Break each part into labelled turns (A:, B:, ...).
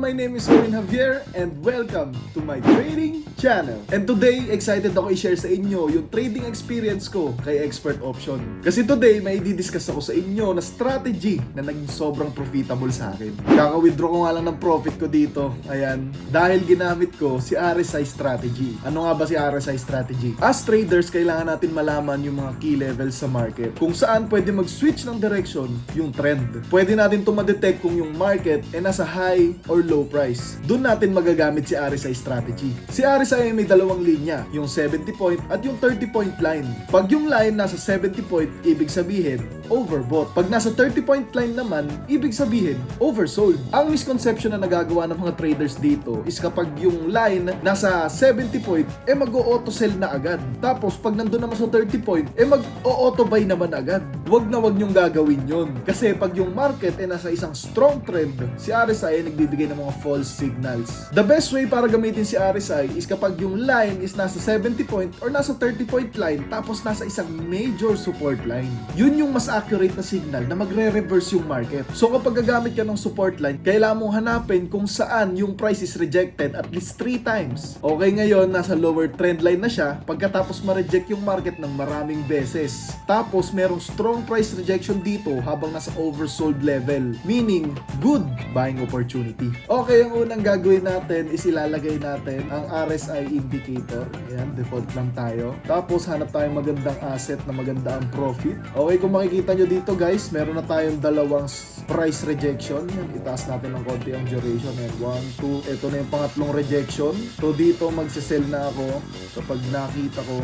A: my name is Owen Javier and welcome to my trading channel. And today, excited ako i-share sa inyo yung trading experience ko kay Expert Option. Kasi today, may i-discuss ako sa inyo na strategy na naging sobrang profitable sa akin. Kaka-withdraw ko nga lang ng profit ko dito. Ayan, dahil ginamit ko si RSI strategy. Ano nga ba si RSI strategy? As traders, kailangan natin malaman yung mga key levels sa market. Kung saan pwede mag-switch ng direction yung trend. Pwede natin detect kung yung market ay nasa high or low price. Doon natin magagamit si RSI strategy. Si RSI ay may dalawang linya, yung 70 point at yung 30 point line. Pag yung line nasa 70 point, ibig sabihin overbought. Pag nasa 30 point line naman, ibig sabihin oversold. Ang misconception na nagagawa ng mga traders dito is kapag yung line nasa 70 point, mag-auto sell na agad. Tapos pag nandun naman sa 30 point, mag-auto buy naman agad. Wag na wag nyong gagawin yun. Kasi pag yung market ay nasa isang strong trend, si RSI ay nagbibigay ng mga false signals. The best way para gamitin si RSI is kapag yung line is nasa 70 point or nasa 30 point line tapos nasa isang major support line. Yun yung mas accurate na signal na magre-reverse yung market. So kapag gagamit ka ng support line, kailangan mong hanapin kung saan yung price is rejected at least 3 times. Okay, ngayon nasa lower trend line na siya pagkatapos ma-reject yung market ng maraming beses. Tapos merong strong price rejection dito habang nasa oversold level. Meaning, good buying opportunity. Okay, ang unang gagawin natin is ilalagay natin ang RSI indicator. Ayan, default lang tayo. Tapos, hanap tayong magandang asset na maganda ang profit. Okay, kung makikita nyo dito guys, meron na tayong dalawang price rejection. Yan, itaas natin ng konti ang duration. Ayan, 1, 2. Ito na yung pangatlong rejection. So, dito magsisell na ako kapag nakita ko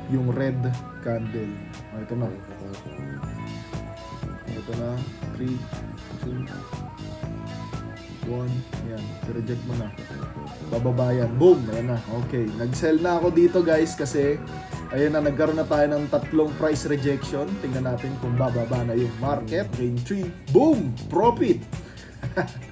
A: yung red candle. Ito na. Ito na, 3, 2, 1, yan, reject mo na. Bababa yan, boom, ayan na, okay. Nag-sell na ako dito guys kasi, ayun na, nagkaroon na tayo ng tatlong price rejection. Tingnan natin kung bababa na yung market. Gain 3, boom, profit.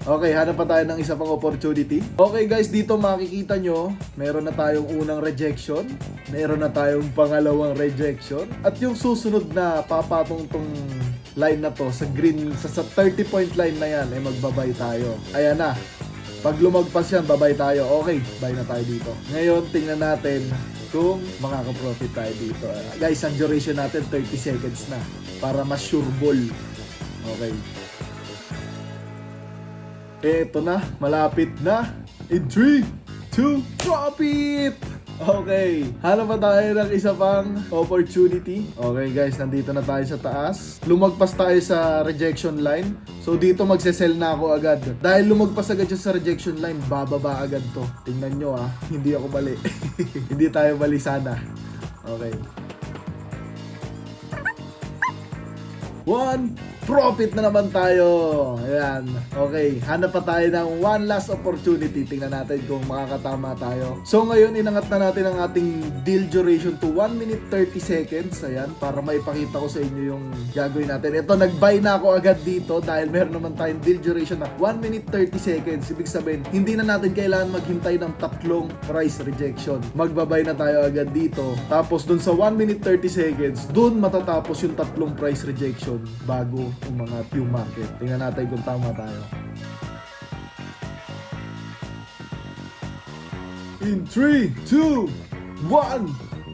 A: Okay, hanap pa tayo ng isa pang opportunity. Okay guys, dito makikita nyo, meron na tayong unang rejection, meron na tayong pangalawang rejection, at yung susunod na papatong tong line na to sa green, sa 30 point line na yan, magbabay tayo. Ayan na, pag lumagpas yan, babay tayo. Okay, buy na tayo dito. Ngayon, tingnan natin kung makaka-profit tayo dito. Guys, ang duration natin 30 seconds na para mas sure ball. Okay. Eto na, malapit na. In 3, 2, profit! Okay, hanap pa tayo ng isa pang opportunity. Okay guys, nandito na tayo sa taas. Lumagpas tayo sa rejection line. So dito magsesell na ako agad. Dahil lumagpas agad siya sa rejection line, bababa agad to. Tingnan nyo hindi ako mali. Hindi tayo mali sana. Okay. 1, profit na naman tayo. Ayan. Okay. Hanap pa tayo ng one last opportunity. Tingnan natin kung makakatama tayo. So ngayon, inangat na natin ang ating deal duration to 1 minute 30 seconds. Ayan. Para maipakita ko sa inyo yung gagawin natin. Ito, nag-buy na ako agad dito dahil meron naman tayong deal duration na 1 minute 30 seconds. Ibig sabihin, hindi na natin kailangan maghintay ng tatlong price rejection. Magbabay na tayo agad dito. Tapos dun sa 1 minute 30 seconds, dun matatapos yung tatlong price rejection bago umangat yung market. Tingnan natin kung tama tayo. In 3, 2, 1,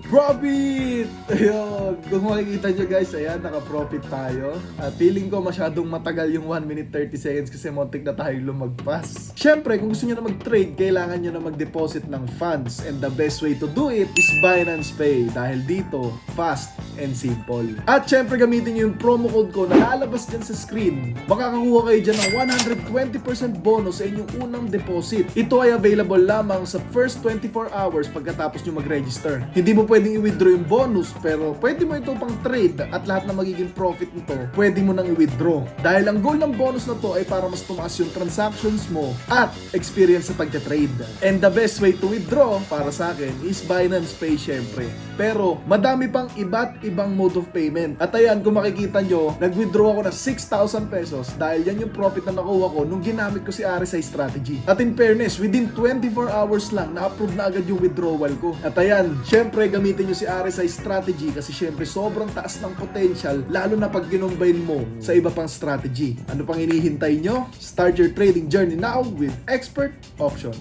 A: profit! Ayun, kung makikita nyo guys, ayan, naka-profit tayo. At feeling ko masyadong matagal yung 1 minute 30 seconds kasi montik na tayong lumagpas. Siyempre, kung gusto nyo na mag-trade, kailangan nyo na mag-deposit ng funds. And the best way to do it is Binance Pay. Dahil dito, fast and simple. At syempre, gamitin nyo yung promo code ko na lalabas dyan sa screen. Makakakuha kayo dyan ng 120% bonus sa inyong unang deposit. Ito ay available lamang sa first 24 hours pagkatapos nyo mag-register. Hindi mo pwedeng i-withdraw yung bonus, pero pwede mo ito pang trade at lahat na magiging profit nito, pwede mo nang i-withdraw. Dahil ang goal ng bonus na to ay para mas tumaas yung transactions mo at experience sa pagka-trade. And the best way to withdraw para sa akin is Binance Pay syempre. Pero madami pang iba't ibang mode of payment. At ayan, kung makikita nyo, nag-withdraw ako ng 6,000 pesos dahil yan yung profit na nakuha ko nung ginamit ko si RSI strategy. At in fairness, within 24 hours lang, na-approve na agad yung withdrawal ko. At ayan, syempre, gamitin nyo si RSI strategy kasi syempre sobrang taas ng potential lalo na pag ginumbine mo sa iba pang strategy. Ano pang hinihintay nyo? Start your trading journey now with Expert Option.